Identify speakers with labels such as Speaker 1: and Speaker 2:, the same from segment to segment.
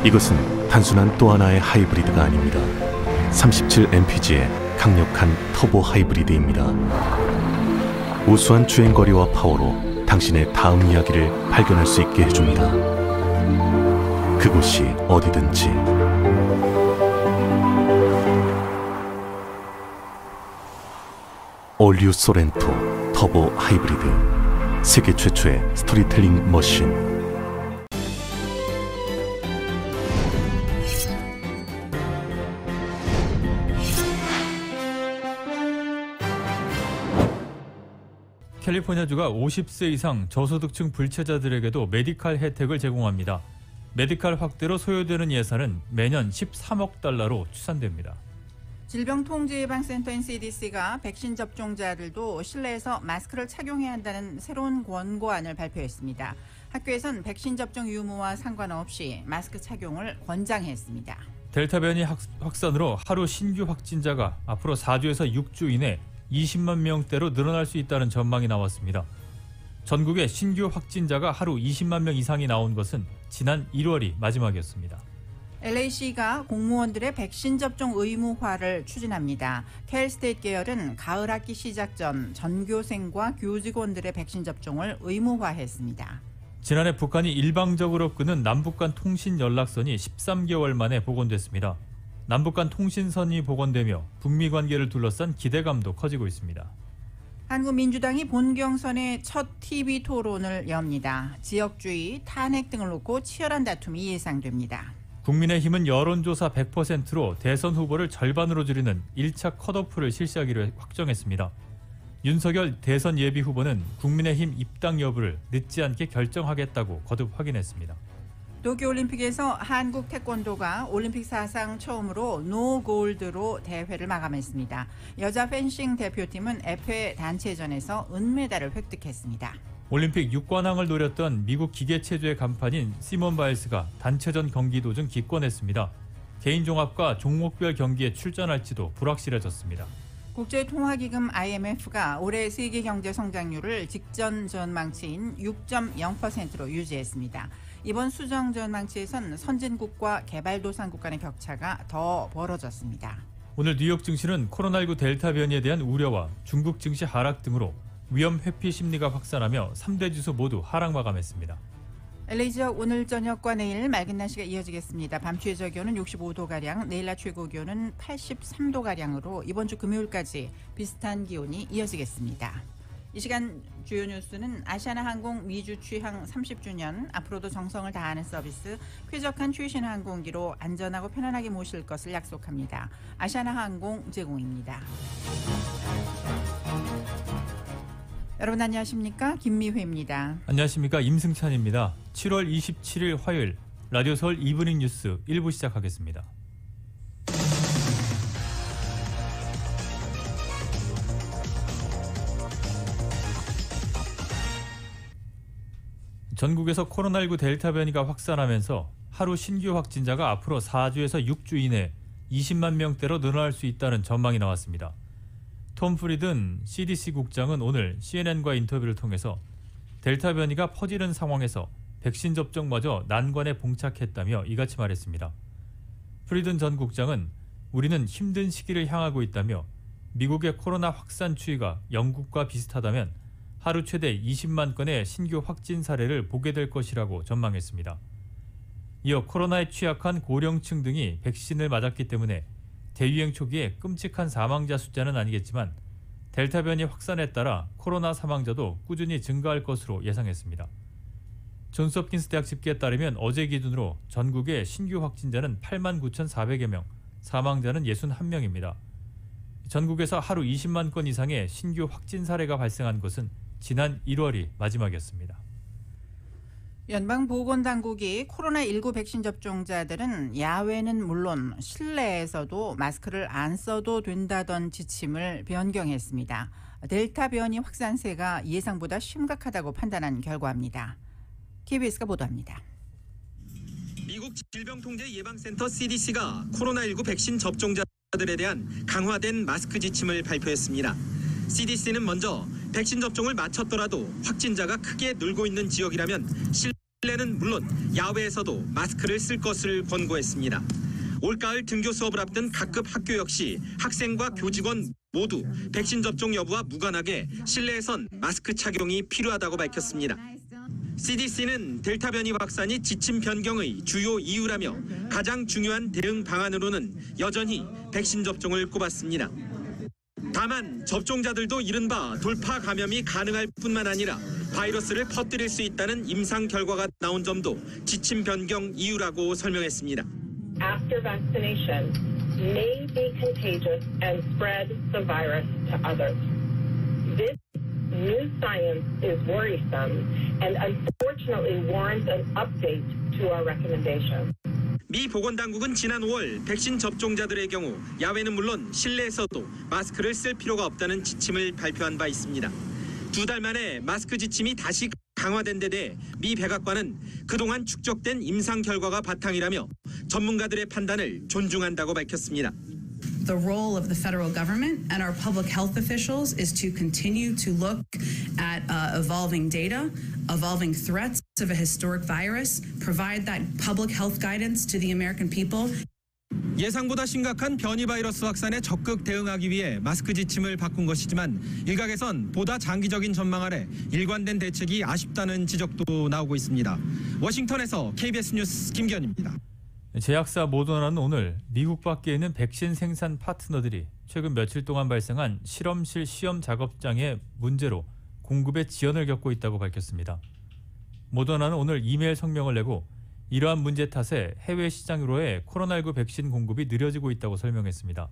Speaker 1: 이것은 단순한 또 하나의 하이브리드가 아닙니다. 37mpg의 강력한 터보 하이브리드입니다. 우수한 주행거리와 파워로 당신의 다음 이야기를 발견할 수 있게 해줍니다. 그곳이 어디든지. 올류 소렌토 터보 하이브리드, 세계 최초의 스토리텔링 머신.
Speaker 2: 캘리포니아주가 50세 이상 저소득층 불체자들에게도 메디칼 혜택을 제공합니다. 메디칼 확대로 소요되는 예산은 매년 13억 달러로 추산됩니다.
Speaker 3: 질병통제예방센터인 CDC가 백신 접종자들도 실내에서 마스크를 착용해야 한다는 새로운 권고안을 발표했습니다. 학교에선 백신 접종 유무와 상관없이 마스크 착용을 권장했습니다.
Speaker 2: 델타 변이 확산으로 하루 신규 확진자가 앞으로 4주에서 6주 이내 20만 명대로 늘어날 수 있다는 전망이 나왔습니다. 전국에 신규 확진자가 하루 20만 명 이상이 나온 것은 지난 1월이 마지막이었습니다.
Speaker 3: LA시가 공무원들의 백신 접종 의무화를 추진합니다. 캘스테이트 계열은 가을 학기 시작 전 전교생과 교직원들의 백신 접종을 의무화했습니다.
Speaker 2: 지난해 북한이 일방적으로 끊은 남북 간 통신 연락선이 13개월 만에 복원됐습니다. 남북 간 통신선이 복원되며 북미 관계를 둘러싼 기대감도 커지고 있습니다.
Speaker 3: 한국민주당이 본경선의 첫 TV 토론을 엽니다. 지역주의, 탄핵 등을 놓고 치열한 다툼이 예상됩니다.
Speaker 2: 국민의힘은 여론조사 100%로 대선 후보를 절반으로 줄이는 1차 컷오프를 실시하기로 확정했습니다. 윤석열 대선 예비 후보는 국민의힘 입당 여부를 늦지 않게 결정하겠다고 거듭 확인했습니다.
Speaker 3: 도쿄올림픽에서 한국 태권도가 올림픽 사상 처음으로 노 골드로 대회를 마감했습니다. 여자 펜싱 대표팀은 F회 단체전에서 은메달을 획득했습니다.
Speaker 2: 올림픽 6관왕을 노렸던 미국 기계체조의 간판인 시몬 바일스가 단체전 경기 도중 기권했습니다. 개인 종합과 종목별 경기에 출전할지도 불확실해졌습니다.
Speaker 3: 국제통화기금 IMF가 올해 세계 경제 성장률을 직전 전망치인 6.0%로 유지했습니다. 이번 수정 전망치에선 선진국과 개발도상국 간의 격차가 더 벌어졌습니다.
Speaker 2: 오늘 뉴욕 증시는 코로나19 델타 변이에 대한 우려와 중국 증시 하락 등으로 위험 회피 심리가 확산하며 3대 지수 모두 하락 마감했습니다.
Speaker 3: LA 지역 오늘 저녁과 내일 맑은 날씨가 이어지겠습니다. 밤 최저 기온은 65도가량, 내일 낮 최고 기온은 83도가량으로 이번 주 금요일까지 비슷한 기온이 이어지겠습니다. 이 시간 주요 뉴스는 아시아나항공 미주 취항 30주년, 앞으로도 정성을 다하는 서비스, 쾌적한 최신 항공기로 안전하고 편안하게 모실 것을 약속합니다. 아시아나항공 제공입니다. 여러분 안녕하십니까? 김미회입니다.
Speaker 2: 안녕하십니까? 임승찬입니다. 7월 27일 화요일 라디오 서울 이브닝 뉴스 1부 시작하겠습니다. 전국에서 코로나19 델타 변이가 확산하면서 하루 신규 확진자가 앞으로 4주에서 6주 이내 20만 명대로 늘어날 수 있다는 전망이 나왔습니다. 톰 프리든 CDC 국장은 오늘 CNN과 인터뷰를 통해서 델타 변이가 퍼지는 상황에서 백신 접종마저 난관에 봉착했다며 이같이 말했습니다. 프리든 전 국장은 우리는 힘든 시기를 향하고 있다며 미국의 코로나 확산 추이가 영국과 비슷하다면 하루 최대 20만 건의 신규 확진 사례를 보게 될 것이라고 전망했습니다. 이어 코로나에 취약한 고령층 등이 백신을 맞았기 때문에 대유행 초기에 끔찍한 사망자 숫자는 아니겠지만 델타 변이 확산에 따라 코로나 사망자도 꾸준히 증가할 것으로 예상했습니다. 존스홉킨스 대학 집계에 따르면 어제 기준으로 전국의 신규 확진자는 89,400여 명, 사망자는 61명입니다. 전국에서 하루 20만 건 이상의 신규 확진 사례가 발생한 것은 지난 1월이 마지막이었습니다.
Speaker 3: 연방보건당국이 코로나19 백신 접종자들은 야외는 물론 실내에서도 마스크를 안 써도 된다던 지침을 변경했습니다. 델타 변이 확산세가 예상보다 심각하다고 판단한 결과입니다. KBS가 보도합니다.
Speaker 4: 미국 질병통제예방센터 CDC가 코로나19 백신 접종자들에 대한 강화된 마스크 지침을 발표했습니다. CDC는 먼저 백신 접종을 마쳤더라도 확진자가 크게 늘고 있는 지역이라면 실내는 물론 야외에서도 마스크를 쓸 것을 권고했습니다. 올가을 등교 수업을 앞둔 각급 학교 역시 학생과 교직원 모두 백신 접종 여부와 무관하게 실내에선 마스크 착용이 필요하다고 밝혔습니다. CDC는 델타 변이 확산이 지침 변경의 주요 이유라며 가장 중요한 대응 방안으로는 여전히 백신 접종을 꼽았습니다. 다만 접종자들도 이른바 돌파 감염이 가능할 뿐만 아니라 바이러스를 퍼뜨릴 수 있다는 임상 결과가 나온 점도 지침 변경 이유라고 설명했습니다.
Speaker 5: After vaccination may be contagious and spread the virus to others. This new science is worrisome and unfortunately warrants an update to our recommendation.
Speaker 4: 미 보건당국은 지난 5월 백신 접종자들의 경우 야외는 물론 실내에서도 마스크를 쓸 필요가 없다는 지침을 발표한 바 있습니다. 2달 만에 마스크 지침이 다시 강화된 데 대해 미 백악관은 그동안 축적된 임상 결과가 바탕이라며 전문가들의 판단을 존중한다고 밝혔습니다.
Speaker 6: The role of the federal government and our public health officials is to continue to look at evolving data, evolving threats of a historic virus, provide that public health guidance to the American people.
Speaker 4: 예상보다 심각한 변이 바이러스 확산에 적극 대응하기 위해 마스크 지침을 바꾼 것이지만 일각에선 보다 장기적인 전망 아래 일관된 대책이 아쉽다는 지적도 나오고 있습니다. 워싱턴에서 KBS 뉴스 김기현입니다.
Speaker 2: 제약사 모더나는 오늘 미국 밖에 있는 백신 생산 파트너들이 최근 며칠 동안 발생한 실험실 시험 작업장의 문제로 공급에 지연을 겪고 있다고 밝혔습니다. 모더나는 오늘 이메일 성명을 내고 이러한 문제 탓에 해외 시장으로의 코로나19 백신 공급이 느려지고 있다고 설명했습니다.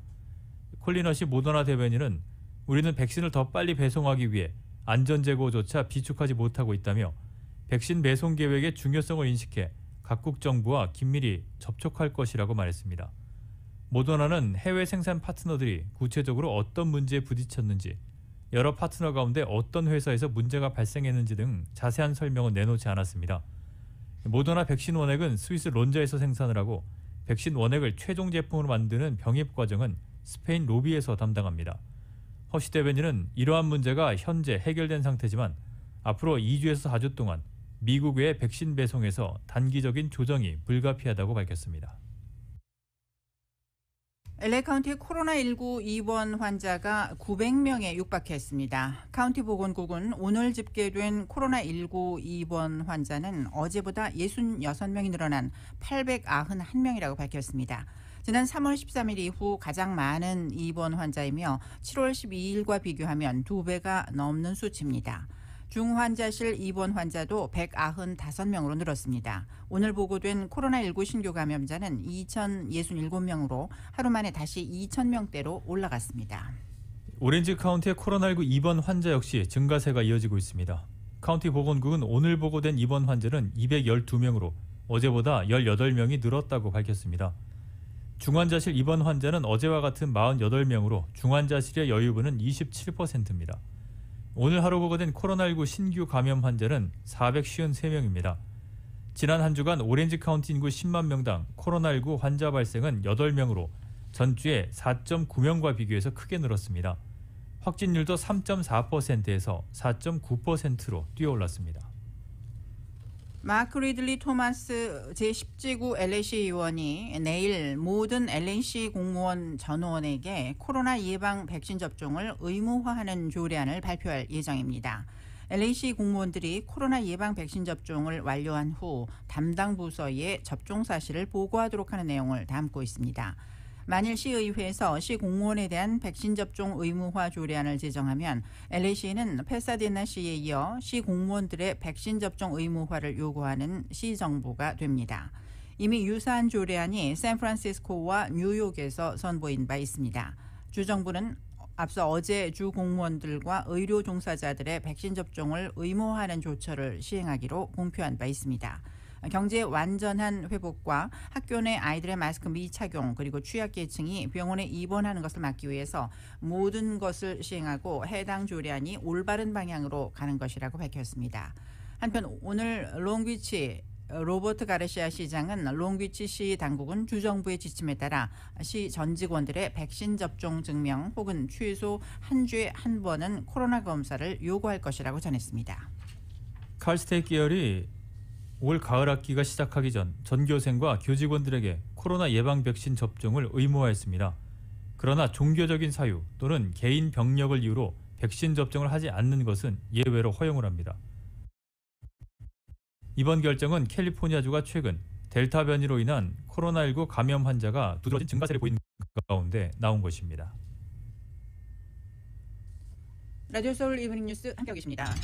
Speaker 2: 콜리너시 모더나 대변인은 우리는 백신을 더 빨리 배송하기 위해 안전재고조차 비축하지 못하고 있다며 백신 배송 계획의 중요성을 인식해 각국 정부와 긴밀히 접촉할 것이라고 말했습니다. 모더나는 해외 생산 파트너들이 구체적으로 어떤 문제에 부딪혔는지, 여러 파트너 가운데 어떤 회사에서 문제가 발생했는지 등 자세한 설명은 내놓지 않았습니다. 모더나 백신 원액은 스위스 론자에서 생산을 하고 백신 원액을 최종 제품으로 만드는 병입 과정은 스페인 로비에서 담당합니다. 허시 대변인은 이러한 문제가 현재 해결된 상태지만 앞으로 2주에서 4주 동안 미국 외 백신 배송에서 단기적인 조정이 불가피하다고 밝혔습니다.
Speaker 3: LA 카운티의 코로나19 입원 환자가 900명에 육박했습니다. 카운티 보건국은 오늘 집계된 코로나19 입원 환자는 어제보다 66명이 늘어난 891명이라고 밝혔습니다. 지난 3월 13일 이후 가장 많은 입원 환자이며 7월 12일과 비교하면 2배가 넘는 수치입니다. 중환자실 입원 환자도 195명으로 늘었습니다. 오늘 보고된 코로나19 신규 감염자는 2,067명으로 하루 만에 다시 2,000명대로 올라갔습니다.
Speaker 2: 오렌지 카운티의 코로나19 입원 환자 역시 증가세가 이어지고 있습니다. 카운티 보건국은 오늘 보고된 입원 환자는 212명으로 어제보다 18명이 늘었다고 밝혔습니다. 중환자실 입원 환자는 어제와 같은 48명으로 중환자실의 여유분은 27%입니다. 오늘 하루 보고된 코로나19 신규 감염 환자는 453명입니다. 지난 한 주간 오렌지 카운티 인구 10만 명당 코로나19 환자 발생은 8명으로 전주에 4.9명과 비교해서 크게 늘었습니다. 확진율도 3.4%에서 4.9%로 뛰어올랐습니다.
Speaker 3: 마크 리들리 토마스 제10지구 LA시 의원이 내일 모든 LA시 공무원 전원에게 코로나 예방 백신 접종을 의무화하는 조례안을 발표할 예정입니다. LA시 공무원들이 코로나 예방 백신 접종을 완료한 후 담당 부서에 접종 사실을 보고하도록 하는 내용을 담고 있습니다. 만일 시의회에서 시 공무원에 대한 백신 접종 의무화 조례안을 제정하면 LA시는 패사데나시에 이어 시 공무원들의 백신 접종 의무화를 요구하는 시 정부가 됩니다. 이미 유사한 조례안이 샌프란시스코와 뉴욕에서 선보인 바 있습니다. 주 정부는 앞서 어제 주 공무원들과 의료 종사자들의 백신 접종을 의무화하는 조처를 시행하기로 공표한 바 있습니다. 경제의 완전한 회복과 학교 내 아이들의 마스크 미착용 그리고 취약계층이 병원에 입원하는 것을 막기 위해서 모든 것을 시행하고 해당 조례안이 올바른 방향으로 가는 것이라고 밝혔습니다. 한편 오늘 롱비치 로버트 가르시아 시장은 롱비치 시 당국은 주정부의 지침에 따라 시 전 직원들의 백신 접종 증명 혹은 최소 한 주에 한 번은 코로나 검사를 요구할 것이라고 전했습니다.
Speaker 2: 칼스테이트 계열이 올 가을 학기가 시작하기 전 전교생과 교직원들에게 코로나 예방 백신 접종을 의무화했습니다. 그러나 종교적인 사유 또는 개인 병력을 이유로 백신 접종을 하지 않는 것은 예외로 허용을 합니다. 이번 결정은 캘리포니아주가 최근 델타 변이로 인한 코로나19 감염 환자가 두드러진 증가세를 보이는 가운데 나온 것입니다.
Speaker 3: 라디오 서울 이브닝 뉴스 함께하고 계십니다.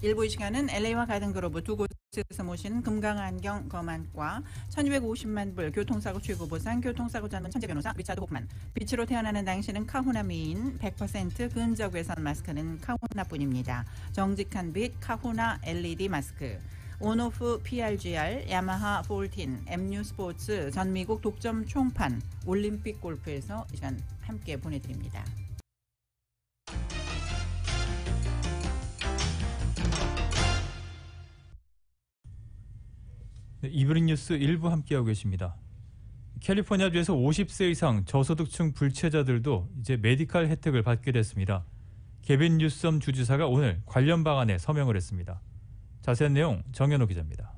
Speaker 3: 일부 이 시간은 LA와 가든그로브 두 곳에서 모신 금강안경 검안과 1250만 불 교통사고 최고 보상 교통사고 전문 천재 변호사 리차드 호프만, 빛으로 태어나는 당신은 카후나 미인 100% 근적 외선 마스크는 카후나뿐입니다. 정직한 빛 카후나 LED 마스크, 온오프 PRGR, 야마하 14, MU 스포츠, 전미국 독점 총판, 올림픽 골프에서 이 시간 함께 보내드립니다.
Speaker 2: 네, 이브닝 뉴스 일부 함께하고 계십니다. 캘리포니아주에서 50세 이상 저소득층 불체자들도 이제 메디칼 혜택을 받게 됐습니다. 게빈 뉴섬 주지사가 오늘 관련 방안에 서명을 했습니다. 자세한 내용 정현호 기자입니다.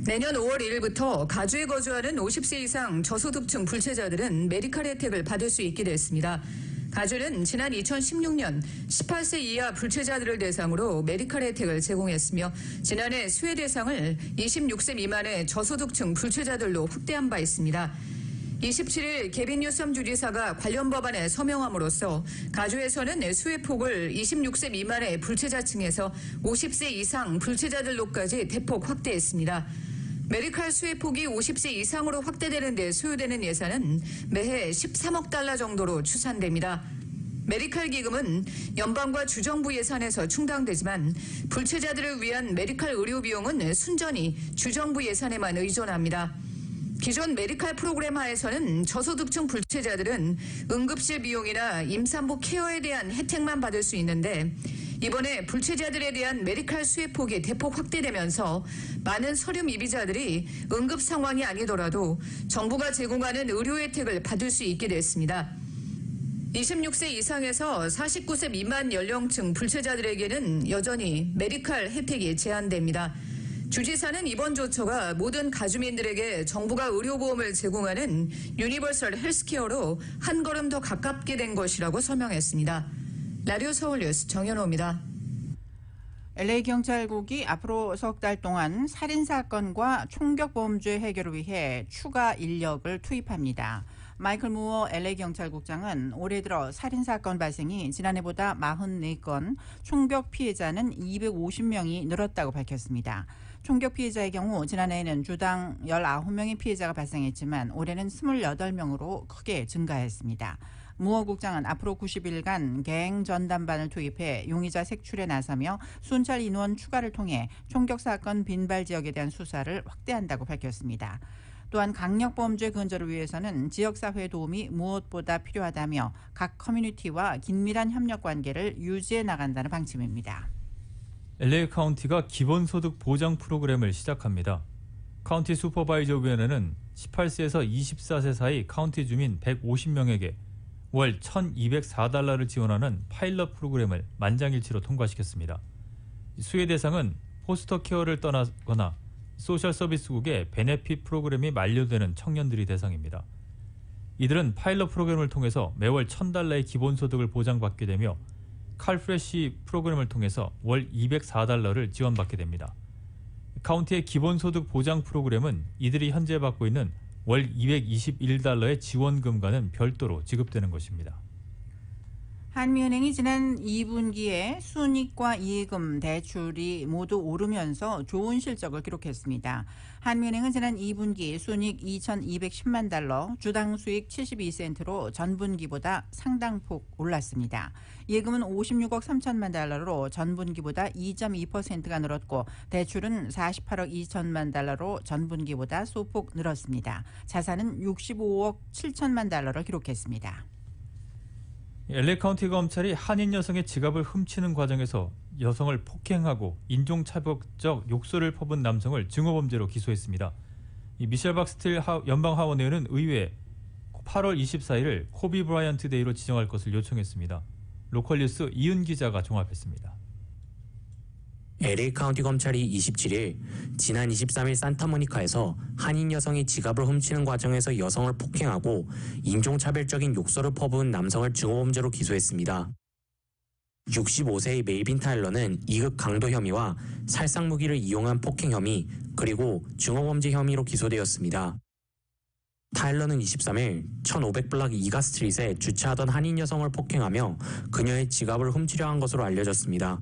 Speaker 7: 내년 5월 1일부터 가주에 거주하는 50세 이상 저소득층 불체자들은 메디칼 혜택을 받을 수 있게 됐습니다. 가주는 지난 2016년 18세 이하 불체자들을 대상으로 메디칼 혜택을 제공했으며 지난해 수혜 대상을 26세 미만의 저소득층 불체자들로 확대한 바 있습니다. 27일 게빈 뉴섬 주지사가 관련 법안에 서명함으로써 가주에서는 수혜폭을 26세 미만의 불체자층에서 50세 이상 불체자들로까지 대폭 확대했습니다. 메디칼 수혜폭이 50세 이상으로 확대되는 데 소요되는 예산은 매해 13억 달러 정도로 추산됩니다. 메디칼 기금은 연방과 주정부 예산에서 충당되지만 불체자들을 위한 메디칼 의료 비용은 순전히 주정부 예산에만 의존합니다. 기존 메디칼 프로그램 하에서는 저소득층 불체자들은 응급실 비용이나 임산부 케어에 대한 혜택만 받을 수 있는데 이번에 불체자들에 대한 메디칼 수혜폭이 대폭 확대되면서 많은 서류 미비자들이 응급 상황이 아니더라도 정부가 제공하는 의료 혜택을 받을 수 있게 됐습니다. 26세 이상에서 49세 미만 연령층 불체자들에게는 여전히 메디칼 혜택이 제한됩니다. 주지사는 이번 조처가 모든 가주민들에게 정부가 의료보험을 제공하는 유니버설 헬스케어로 한 걸음 더 가깝게 된 것이라고 설명했습니다. 라디오 서울 뉴스 정현호입니다.
Speaker 3: LA 경찰국이 앞으로 석 달 동안 살인사건과 총격범죄 해결을 위해 추가 인력을 투입합니다. 마이클 무어 LA 경찰국장은 올해 들어 살인사건 발생이 지난해보다 44건, 총격 피해자는 250명이 늘었다고 밝혔습니다. 총격 피해자의 경우 지난해에는 주당 19명의 피해자가 발생했지만 올해는 28명으로 크게 증가했습니다. 무어 국장은 앞으로 90일간 갱 전담반을 투입해 용의자 색출에 나서며 순찰 인원 추가를 통해 총격 사건 빈발 지역에 대한 수사를 확대한다고 밝혔습니다. 또한 강력범죄 근절을 위해서는 지역사회의 도움이 무엇보다 필요하다며 각 커뮤니티와 긴밀한 협력 관계를 유지해 나간다는 방침입니다.
Speaker 2: LA 카운티가 기본소득 보장 프로그램을 시작합니다. 카운티 슈퍼바이저위원회는 18세에서 24세 사이 카운티 주민 150명에게 월 1,204달러를 지원하는 파일럿 프로그램을 만장일치로 통과시켰습니다. 수혜 대상은 포스터 케어를 떠나거나 소셜서비스국의 베네핏 프로그램이 만료되는 청년들이 대상입니다. 이들은 파일럿 프로그램을 통해서 매월 $1,000의 기본소득을 보장받게 되며 칼프레시 프로그램을 통해서 월 204달러를 지원받게 됩니다. 카운티의 기본소득 보장 프로그램은 이들이 현재 받고 있는 월 221달러의 지원금과는 별도로 지급되는 것입니다.
Speaker 3: 한미은행이 지난 2분기에 순이익과 이익금, 대출이 모두 오르면서 좋은 실적을 기록했습니다. 한미은행은 지난 2분기 순이익 2,210만 달러, 주당 수익 72센트로 전분기보다 상당폭 올랐습니다. 이익금은 56억 3천만 달러로 전분기보다 2.2%가 늘었고 대출은 48억 2천만 달러로 전분기보다 소폭 늘었습니다. 자산은 65억 7천만 달러를 기록했습니다.
Speaker 2: LA 카운티 검찰이 한인 여성의 지갑을 훔치는 과정에서 여성을 폭행하고 인종차별적 욕설을 퍼붓은 남성을 증오범죄로 기소했습니다. 미셸 박스틸 연방하원 의원은 의회에 8월 24일을 코비 브라이언트 데이로 지정할 것을 요청했습니다. 로컬뉴스 이은 기자가 종합했습니다.
Speaker 8: LA 카운티 검찰이 27일 지난 23일 산타모니카에서 한인 여성이 지갑을 훔치는 과정에서 여성을 폭행하고 인종차별적인 욕설을 퍼부은 남성을 증오범죄로 기소했습니다. 65세의 멜빈 타일러는 2급 강도 혐의와 살상 무기를 이용한 폭행 혐의 그리고 증오범죄 혐의로 기소되었습니다. 타일러는 23일 1500블락 이가 스트릿에 주차하던 한인 여성을 폭행하며 그녀의 지갑을 훔치려 한 것으로 알려졌습니다.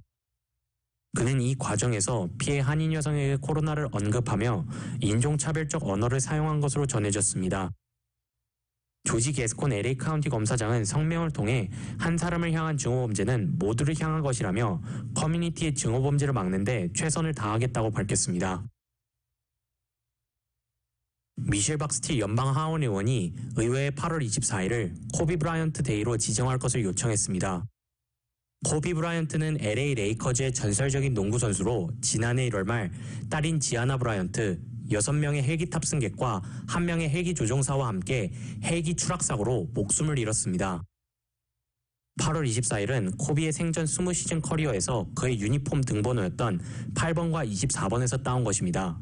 Speaker 8: 그는 이 과정에서 피해 한인 여성에게 코로나를 언급하며 인종차별적 언어를 사용한 것으로 전해졌습니다. 조지 게스콘 LA 카운티 검사장은 성명을 통해 한 사람을 향한 증오범죄는 모두를 향한 것이라며 커뮤니티의 증오범죄를 막는 데 최선을 다하겠다고 밝혔습니다. 미셸 박스틸 연방 하원 의원이 의회에 8월 24일을 코비 브라이언트 데이로 지정할 것을 요청했습니다. 코비 브라이언트는 LA 레이커즈의 전설적인 농구 선수로 지난해 1월 말 딸인 지아나 브라이언트, 6명의 헬기 탑승객과 1명의 헬기 조종사와 함께 헬기 추락사고로 목숨을 잃었습니다. 8월 24일은 코비의 생전 20시즌 커리어에서 그의 유니폼 등번호였던 8번과 24번에서 따온 것입니다.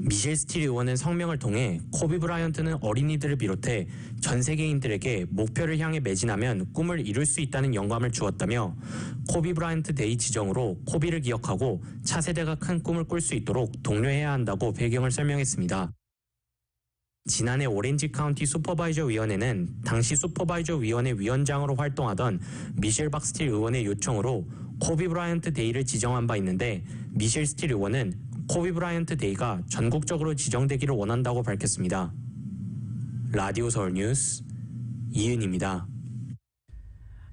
Speaker 8: 미셸 스틸 의원은 성명을 통해 코비 브라이언트는 어린이들을 비롯해 전 세계인들에게 목표를 향해 매진하면 꿈을 이룰 수 있다는 영감을 주었다며 코비 브라이언트 데이 지정으로 코비를 기억하고 차세대가 큰 꿈을 꿀 수 있도록 독려해야 한다고 배경을 설명했습니다. 지난해 오렌지 카운티 슈퍼바이저 위원회는 당시 슈퍼바이저 위원회 위원장으로 활동하던 미셸 박스틸 의원의 요청으로 코비 브라이언트 데이를 지정한 바 있는데 미셸 스틸 의원은 코비 브라이언트 데이가 전국적으로 지정되기를 원한다고 밝혔습니다. 라디오 서울 뉴스 이은입니다.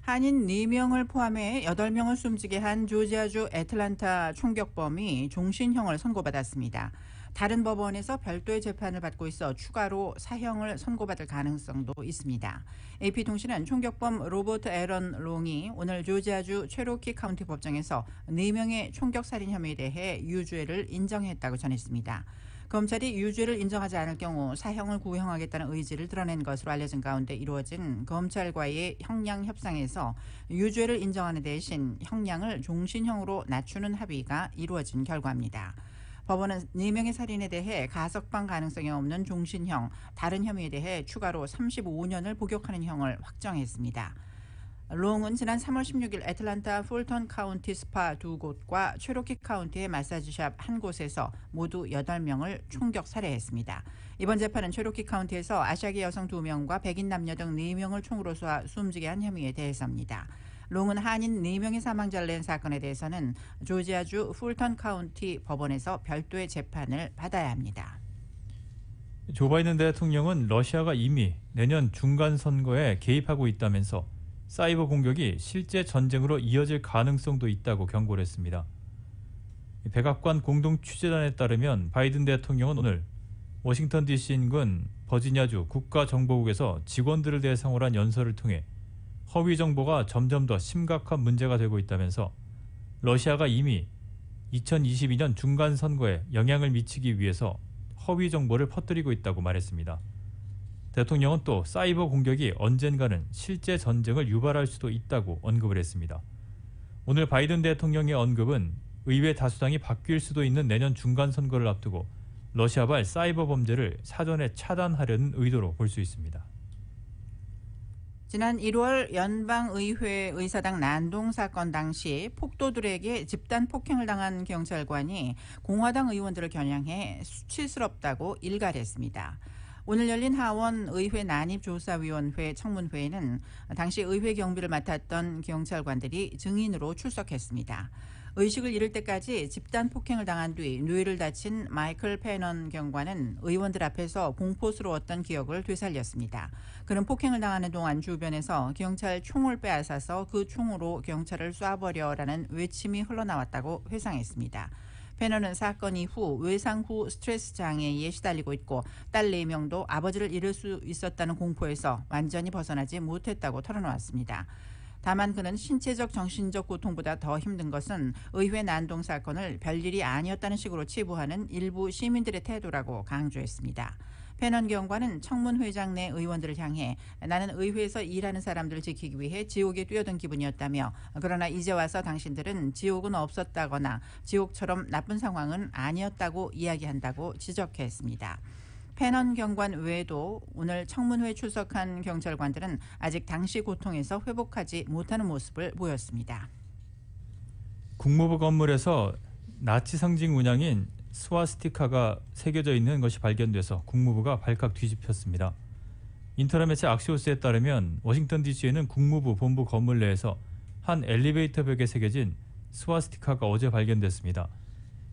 Speaker 3: 한인 4명을 포함해 8명을 숨지게 한 조지아주 애틀란타 총격범이 종신형을 선고받았습니다. 다른 법원에서 별도의 재판을 받고 있어 추가로 사형을 선고받을 가능성도 있습니다. AP통신은 총격범 로버트 애런 롱이 오늘 조지아주 체로키 카운티 법정에서 4명의 총격살인 혐의에 대해 유죄를 인정했다고 전했습니다. 검찰이 유죄를 인정하지 않을 경우 사형을 구형하겠다는 의지를 드러낸 것으로 알려진 가운데 이루어진 검찰과의 형량 협상에서 유죄를 인정하는 대신 형량을 종신형으로 낮추는 합의가 이루어진 결과입니다. 법원은 4명의 살인에 대해 가석방 가능성이 없는 종신형, 다른 혐의에 대해 추가로 35년을 복역하는 형을 확정했습니다. 롱은 지난 3월 16일 애틀란타 풀턴 카운티 스파 2곳과 체로키 카운티의 마사지샵 1곳에서 모두 8명을 총격 살해했습니다. 이번 재판은 체로키 카운티에서 아시아계 여성 2명과 백인 남녀 등 4명을 총으로 쏴 숨지게 한 혐의에 대해서입니다. 롱은 한인 4명의 사망자를 낸 사건에 대해서는 조지아주 풀턴 카운티 법원에서 별도의 재판을 받아야 합니다.
Speaker 2: 조 바이든 대통령은 러시아가 이미 내년 중간 선거에 개입하고 있다면서 사이버 공격이 실제 전쟁으로 이어질 가능성도 있다고 경고를 했습니다. 백악관 공동 취재단에 따르면 바이든 대통령은 오늘 워싱턴 DC 인근 버지니아주 국가정보국에서 직원들을 대상으로 한 연설을 통해 허위 정보가 점점 더 심각한 문제가 되고 있다면서 러시아가 이미 2022년 중간 선거에 영향을 미치기 위해서 허위 정보를 퍼뜨리고 있다고 말했습니다. 대통령은 또 사이버 공격이 언젠가는 실제 전쟁을 유발할 수도 있다고 언급을 했습니다. 오늘 바이든 대통령의 언급은 의회 다수당이 바뀔 수도 있는 내년 중간 선거를 앞두고 러시아발 사이버 범죄를 사전에 차단하려는 의도로 볼 수 있습니다.
Speaker 3: 지난 1월 연방의회 의사당 난동 사건 당시 폭도들에게 집단 폭행을 당한 경찰관이 공화당 의원들을 겨냥해 수치스럽다고 일갈했습니다. 오늘 열린 하원 의회 난입조사위원회 청문회에는 당시 의회 경비를 맡았던 경찰관들이 증인으로 출석했습니다. 의식을 잃을 때까지 집단 폭행을 당한 뒤 뇌를 다친 마이클 페넌 경관은 의원들 앞에서 공포스러웠던 기억을 되살렸습니다. 그는 폭행을 당하는 동안 주변에서 경찰 총을 빼앗아서 그 총으로 경찰을 쏴버려라는 외침이 흘러나왔다고 회상했습니다. 페넌은 사건 이후 외상 후 스트레스 장애에 시달리고 있고 딸 4명도 아버지를 잃을 수 있었다는 공포에서 완전히 벗어나지 못했다고 털어놓았습니다. 다만 그는 신체적 정신적 고통보다 더 힘든 것은 의회 난동 사건을 별일이 아니었다는 식으로 치부하는 일부 시민들의 태도라고 강조했습니다. 패넌 경관은 청문회장 내 의원들을 향해 나는 의회에서 일하는 사람들을 지키기 위해 지옥에 뛰어든 기분이었다며 그러나 이제 와서 당신들은 지옥은 없었다거나 지옥처럼 나쁜 상황은 아니었다고 이야기한다고 지적했습니다. 패넌 경관 외에도 오늘 청문회에 출석한 경찰관들은 아직 당시 고통에서 회복하지 못하는 모습을 보였습니다.
Speaker 2: 국무부 건물에서 나치 상징 문양인 스와스티카가 새겨져 있는 것이 발견돼서 국무부가 발칵 뒤집혔습니다. 인터넷 매체 악시오스에 따르면 워싱턴 DC에는 국무부 본부 건물 내에서 한 엘리베이터 벽에 새겨진 스와스티카가 어제 발견됐습니다.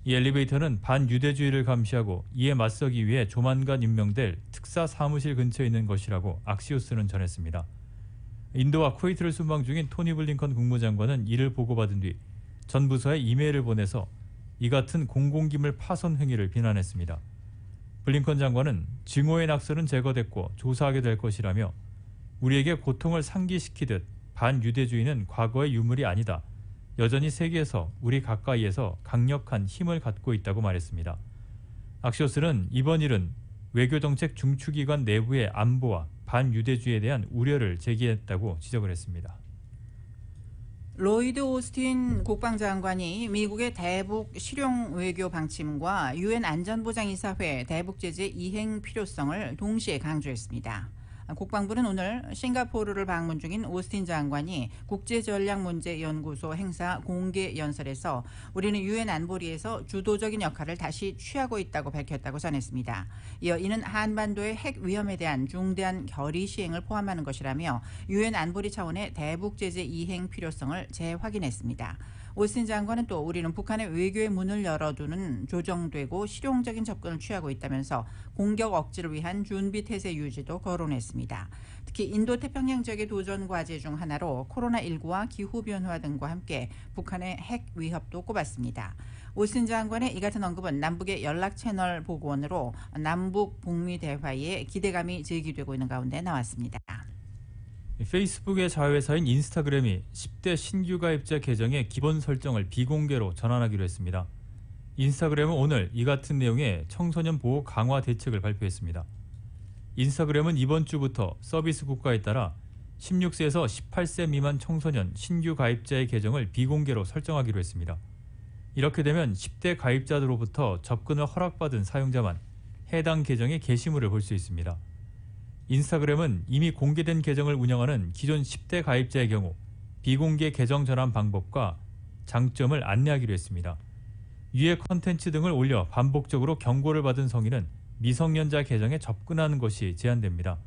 Speaker 2: 이 엘리베이터는 반유대주의를 감시하고 이에 맞서기 위해 조만간 임명될 특사 사무실 근처에 있는 것이라고 악시오스는 전했습니다. 인도와 쿠웨이트를 순방 중인 토니 블링컨 국무장관은 이를 보고받은 뒤 전 부서에 이메일을 보내서 이 같은 공공기물 파손 행위를 비난했습니다. 블링컨 장관은 증오의 낙서는 제거됐고 조사하게 될 것이라며 우리에게 고통을 상기시키듯 반유대주의는 과거의 유물이 아니다. 여전히 세계에서 우리 가까이에서 강력한 힘을 갖고 있다고 말했습니다. 악시오스는 이번 일은 외교정책 중추기관 내부의 안보와 반유대주의에 대한 우려를 제기했다고 지적을 했습니다.
Speaker 3: 로이드 오스틴 국방장관이 미국의 대북 실용 외교 방침과 유엔 안전보장이사회 대북 제재 이행 필요성을 동시에 강조했습니다. 국방부는 오늘 싱가포르를 방문 중인 오스틴 장관이 국제전략문제연구소 행사 공개 연설에서 우리는 유엔 안보리에서 주도적인 역할을 다시 취하고 있다고 밝혔다고 전했습니다. 이어 이는 한반도의 핵 위험에 대한 중대한 결의 시행을 포함하는 것이라며 유엔 안보리 차원의 대북 제재 이행 필요성을 재확인했습니다. 오스틴 장관은 또 우리는 북한의 외교의 문을 열어두는 조정되고 실용적인 접근을 취하고 있다면서 공격 억지를 위한 준비 태세 유지도 거론했습니다. 특히 인도태평양 지역의 도전 과제 중 하나로 코로나19와 기후변화 등과 함께 북한의 핵 위협도 꼽았습니다. 오스틴 장관의 이 같은 언급은 남북의 연락 채널 복원으로 남북 북미 대화에 기대감이 제기되고 있는 가운데 나왔습니다.
Speaker 2: 페이스북의 자회사인 인스타그램이 10대 신규 가입자 계정의 기본 설정을 비공개로 전환하기로 했습니다. 인스타그램은 오늘 이 같은 내용의 청소년 보호 강화 대책을 발표했습니다. 인스타그램은 이번 주부터 서비스 국가에 따라 16세에서 18세 미만 청소년 신규 가입자의 계정을 비공개로 설정하기로 했습니다. 이렇게 되면 10대 가입자들로부터 접근을 허락받은 사용자만 해당 계정의 게시물을 볼 수 있습니다. 인스타그램은 이미 공개된 계정을 운영하는 기존 10대 가입자의 경우 비공개 계정 전환 방법과 장점을 안내하기로 했습니다. 유해 컨텐츠 등을 올려 반복적으로 경고를 받은 성인은 미성년자 계정에 접근하는 것이 제한됩니다.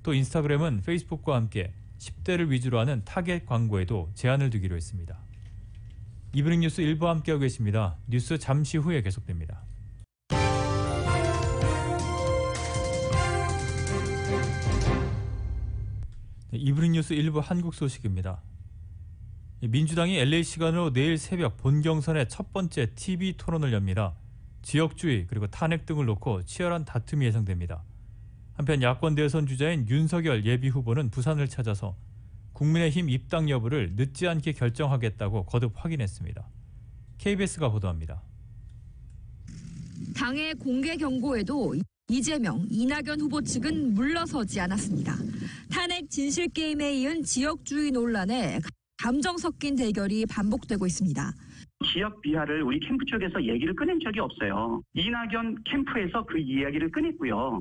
Speaker 2: 또 인스타그램은 페이스북과 함께 10대를 위주로 하는 타겟 광고에도 제한을 두기로 했습니다. 이브닝 뉴스 1부 함께하고 계십니다. 뉴스 잠시 후에 계속됩니다. 이브닝 뉴스 1부 한국 소식입니다. 민주당이 LA 시간으로 내일 새벽 본경선의 첫 번째 TV 토론을 엽니다. 지역주의 그리고 탄핵 등을 놓고 치열한 다툼이 예상됩니다. 한편 야권 대선 주자인 윤석열 예비후보는 부산을 찾아서 국민의힘 입당 여부를 늦지 않게 결정하겠다고 거듭 확인했습니다. KBS가 보도합니다.
Speaker 9: 당의 공개 경고에도 이재명, 이낙연 후보 측은 물러서지 않았습니다. 탄핵 진실 게임에 이은 지역주의 논란에 감정 섞인 대결이 반복되고 있습니다.
Speaker 10: 지역 비하를 우리 캠프 쪽에서 얘기를 꺼낸 적이 없어요. 이낙연 캠프에서 그 이야기를 꺼냈고요.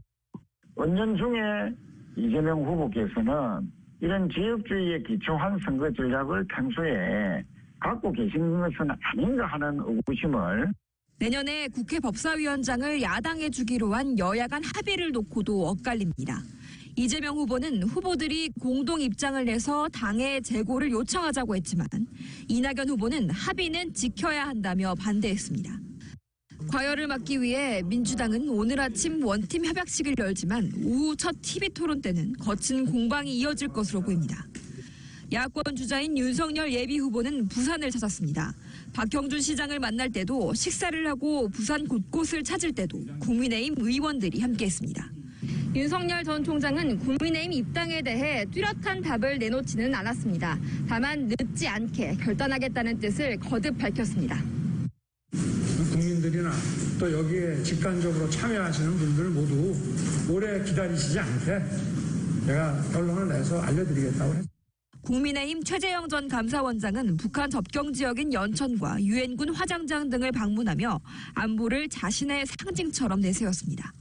Speaker 11: 원전 중에 이재명 후보께서는 이런 지역주의에 기초한 선거 전략을 평소에 갖고 계신 것은 아닌가 하는 의구심을
Speaker 9: 내년에 국회 법사위원장을 야당에 주기로 한 여야 간 합의를 놓고도 엇갈립니다. 이재명 후보는 후보들이 공동 입장을 내서 당의 재고를 요청하자고 했지만 이낙연 후보는 합의는 지켜야 한다며 반대했습니다. 과열을 막기 위해 민주당은 오늘 아침 원팀 협약식을 열지만 오후 첫 TV 토론 때는 거친 공방이 이어질 것으로 보입니다. 야권 주자인 윤석열 예비후보는 부산을 찾았습니다. 박형준 시장을 만날 때도 식사를 하고 부산 곳곳을 찾을 때도 국민의힘 의원들이 함께했습니다. 윤석열 전 총장은 국민의힘 입당에 대해 뚜렷한 답을 내놓지는 않았습니다. 다만 늦지 않게 결단하겠다는 뜻을 거듭 밝혔습니다.
Speaker 12: 국민들 분들이나 또 여기에 직관적으로 참여하시는 분들 모두 오래 기다리시지 않게 제가 결론을 내서 알려드리겠다고 했습니다.
Speaker 9: 국민의힘 최재형 전 감사원장은 북한 접경 지역인 연천과 유엔군 화장장 등을 방문하며 안보를 자신의 상징처럼 내세웠습니다.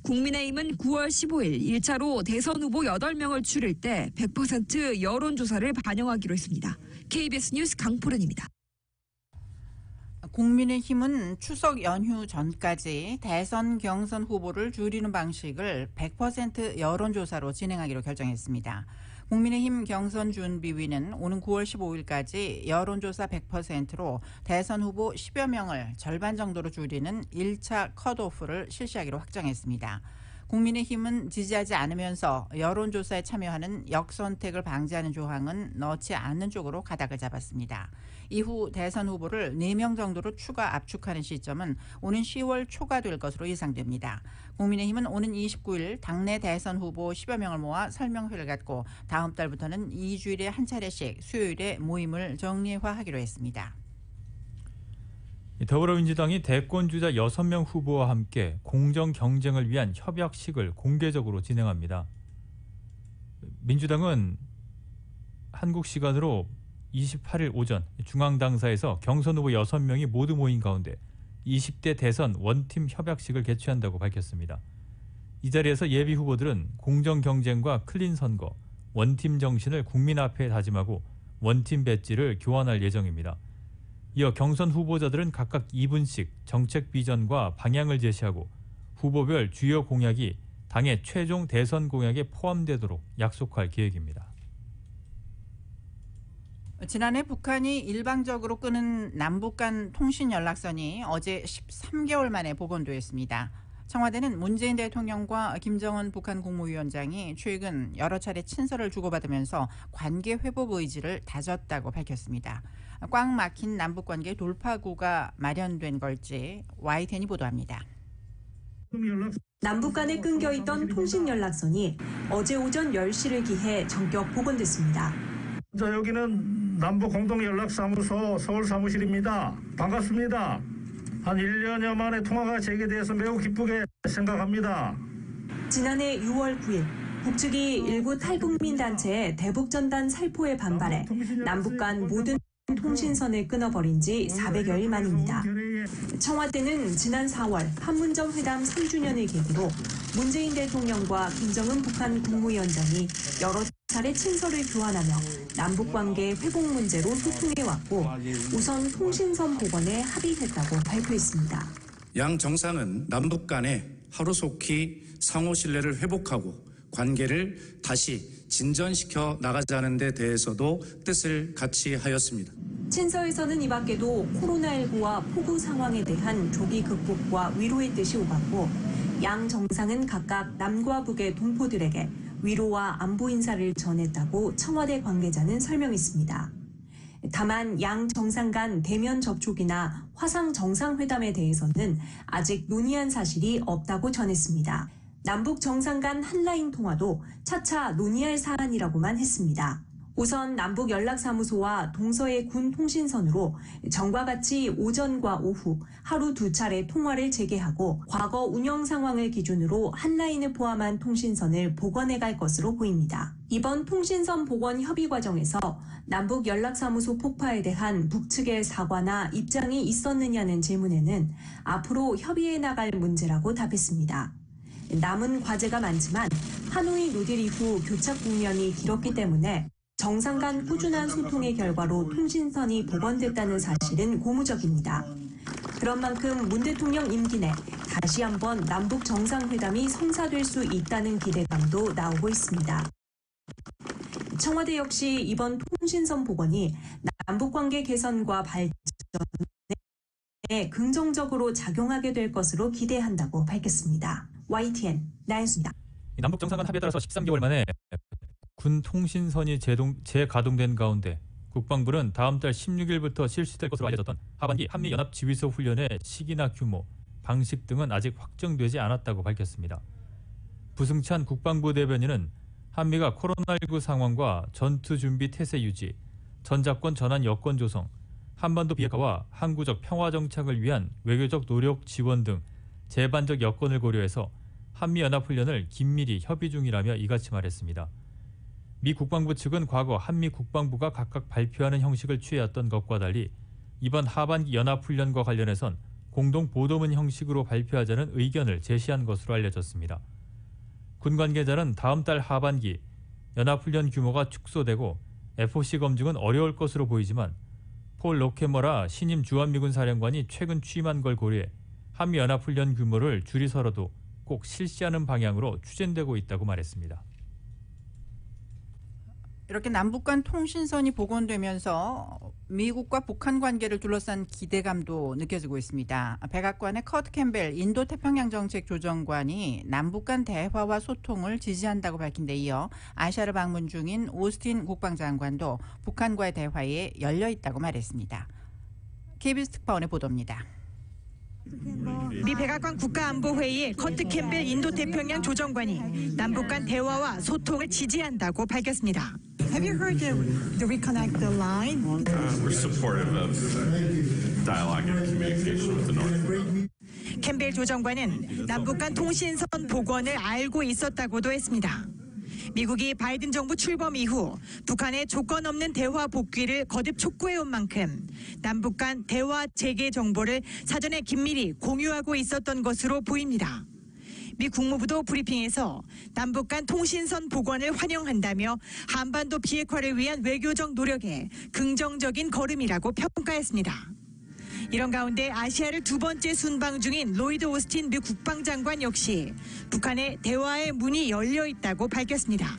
Speaker 9: 국민의힘은 9월 15일 1차로 대선 후보 8명을 추릴 때 100% 여론조사를 반영하기로 했습니다. KBS 뉴스 강포른입니다.
Speaker 3: 국민의힘은 추석 연휴 전까지 대선 경선 후보를 줄이는 방식을 100% 여론조사로 진행하기로 결정했습니다. 국민의힘 경선준비위는 오는 9월 15일까지 여론조사 100%로 대선 후보 10여 명을 절반 정도로 줄이는 1차 컷오프를 실시하기로 확정했습니다. 국민의힘은 지지하지 않으면서 여론조사에 참여하는 역선택을 방지하는 조항은 넣지 않는 쪽으로 가닥을 잡았습니다. 이후 대선 후보를 4명 정도로 추가 압축하는 시점은 오는 10월 초가 될 것으로 예상됩니다. 국민의힘은 오는 29일 당내 대선 후보 10여 명을 모아 설명회를 갖고 다음 달부터는 2주일에 한 차례씩 수요일에 모임을 정례화하기로 했습니다.
Speaker 2: 더불어민주당이 대권주자 6명 후보와 함께 공정 경쟁을 위한 협약식을 공개적으로 진행합니다. 민주당은 한국 시간으로 28일 오전 중앙당사에서 경선 후보 6명이 모두 모인 가운데 20대 대선 원팀 협약식을 개최한다고 밝혔습니다. 이 자리에서 예비 후보들은 공정 경쟁과 클린 선거, 원팀 정신을 국민 앞에 다짐하고 원팀 배지를 교환할 예정입니다. 이어 경선 후보자들은 각각 2분씩 정책 비전과 방향을 제시하고 후보별 주요 공약이 당의 최종 대선 공약에 포함되도록 약속할 계획입니다.
Speaker 3: 지난해 북한이 일방적으로 끊은 남북 간 통신 연락선이 어제 13개월 만에 복원됐습니다. 청와대는 문재인 대통령과 김정은 북한 국무위원장이 최근 여러 차례 친서를 주고받으면서 관계 회복 의지를 다졌다고 밝혔습니다. 꽉 막힌 남북관계 돌파구가 마련된 걸지 YTN이 보도합니다.
Speaker 13: 남북 간에 끊겨있던 통신 연락선이 어제 오전 10시를 기해 전격 복원됐습니다.
Speaker 14: 자, 여기는 남북공동연락사무소 서울사무실입니다. 반갑습니다. 한 1년여 만에 통화가 재개돼서 매우 기쁘게 생각합니다.
Speaker 13: 지난해 6월 9일 북측이 일부 탈북민 단체의 대북전단 살포에 반발해 남북 간 모든 통신선을 끊어버린 지 400여일 만입니다. 청와대는 지난 4월 판문점 회담 3주년을 계기로 문재인 대통령과 김정은 북한 국무위원장이 여러 차례 친서를 교환하며 남북관계 회복 문제로 소통해왔고 우선 통신선 복원에 합의했다고 발표했습니다.
Speaker 15: 양 정상은 남북 간에 하루속히 상호 신뢰를 회복하고 관계를 다시 진전시켜 나가자는 데 대해서도 뜻을 같이 하였습니다.
Speaker 13: 친서에서는 이 밖에도 코로나19와 폭우 상황에 대한 조기 극복과 위로의 뜻이 오갔고 양 정상은 각각 남과 북의 동포들에게 위로와 안보 인사를 전했다고 청와대 관계자는 설명했습니다. 다만 양 정상 간 대면 접촉이나 화상 정상회담에 대해서는 아직 논의한 사실이 없다고 전했습니다. 남북 정상 간 한라인 통화도 차차 논의할 사안이라고만 했습니다. 우선 남북 연락사무소와 동서의 군 통신선으로 전과 같이 오전과 오후 하루 2차례 통화를 재개하고 과거 운영 상황을 기준으로 한라인을 포함한 통신선을 복원해 갈 것으로 보입니다. 이번 통신선 복원 협의 과정에서 남북 연락사무소 폭파에 대한 북측의 사과나 입장이 있었느냐는 질문에는 앞으로 협의해 나갈 문제라고 답했습니다. 남은 과제가 많지만 하노이 노딜 이후 교착 국면이 길었기 때문에 정상 간 꾸준한 소통의 결과로 통신선이 복원됐다는 사실은 고무적입니다. 그런 만큼 문 대통령 임기 내 다시 한번 남북 정상회담이 성사될 수 있다는 기대감도 나오고 있습니다. 청와대 역시 이번 통신선 복원이 남북관계 개선과 발전에 긍정적으로 작용하게 될 것으로 기대한다고 밝혔습니다. YTN 나연수입니다.
Speaker 2: 남북 정상간 합의에 따라서 13개월 만에 군 통신선이 재가동된 가운데 국방부는 다음 달 16일부터 실시될 것으로 알려졌던 하반기 한미연합지휘소 훈련의 시기나 규모, 방식 등은 아직 확정되지 않았다고 밝혔습니다. 부승찬 국방부 대변인은 한미가 코로나19 상황과 전투준비 태세 유지, 전작권 전환 여건 조성, 한반도 비핵화와 항구적 평화 정착을 위한 외교적 노력 지원 등 제반적 여건을 고려해서 한미연합훈련을 긴밀히 협의 중이라며 이같이 말했습니다. 미 국방부 측은 과거 한미 국방부가 각각 발표하는 형식을 취해왔던 것과 달리 이번 하반기 연합훈련과 관련해선 공동 보도문 형식으로 발표하자는 의견을 제시한 것으로 알려졌습니다. 군 관계자는 다음 달 하반기 연합훈련 규모가 축소되고 FOC 검증은 어려울 것으로 보이지만 폴 로케머라 신임 주한미군 사령관이 최근 취임한 걸 고려해 한미연합훈련 규모를 줄이서라도 꼭 실시하는 방향으로 추진되고 있다고 말했습니다.
Speaker 3: 이렇게 남북 간 통신선이 복원되면서 미국과 북한 관계를 둘러싼 기대감도 느껴지고 있습니다. 백악관의 커트 캠벨 인도태평양정책조정관이 남북 간 대화와 소통을 지지한다고 밝힌 데 이어 아시아를 방문 중인 오스틴 국방장관도 북한과의 대화에 열려 있다고 말했습니다. KBS 특파원의 보도입니다.
Speaker 16: 미 백악관 국가안보회의의 커트 캠벨 인도태평양 조정관이 남북 간 대화와 소통을 지지한다고 밝혔습니다.
Speaker 17: Have you heard the reconnect the line?
Speaker 18: We're supportive of dialogue and communication with the North.
Speaker 16: 캠벨 조정관은 남북 간 통신선 복원을 알고 있었다고도 했습니다. 미국이 바이든 정부 출범 이후 북한의 조건 없는 대화 복귀를 거듭 촉구해온 만큼 남북 간 대화 재개 정보를 사전에 긴밀히 공유하고 있었던 것으로 보입니다. 미 국무부도 브리핑에서 남북 간 통신선 복원을 환영한다며 한반도 비핵화를 위한 외교적 노력에 긍정적인 걸음이라고 평가했습니다. 이런 가운데 아시아를 두 번째 순방 중인 로이드 오스틴 미 국방장관 역시 북한의 대화의 문이 열려 있다고 밝혔습니다.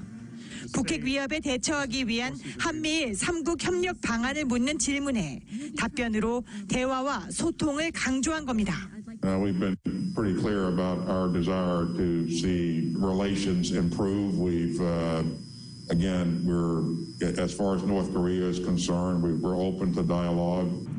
Speaker 16: 북핵 위협에 대처하기 위한 한미일 3국 협력 방안을 묻는 질문에 답변으로 대화와 소통을 강조한 겁니다.
Speaker 19: We've been pretty clear about our desire to see relations improve. Again, as far as North Korea is concerned, we're open to dialogue.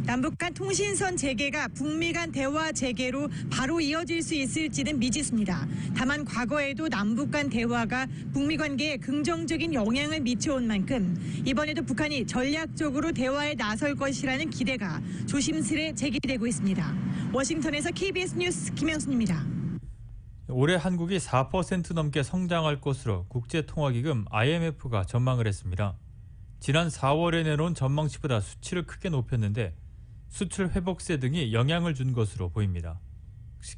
Speaker 16: 남북 간 통신선 재개가 북미 간 대화 재개로 바로 이어질 수 있을지는 미지수입니다. 다만 과거에도 남북 간 대화가 북미 관계에 긍정적인 영향을 미쳐온 만큼 이번에도 북한이 전략적으로 대화에 나설 것이라는 기대가 조심스레 제기되고 있습니다. 워싱턴에서 KBS 뉴스 김영순입니다.
Speaker 2: 올해 한국이 4% 넘게 성장할 것으로 국제통화기금 IMF가 전망을 했습니다. 지난 4월에 내놓은 전망치보다 수치를 크게 높였는데 수출 회복세 등이 영향을 준 것으로 보입니다.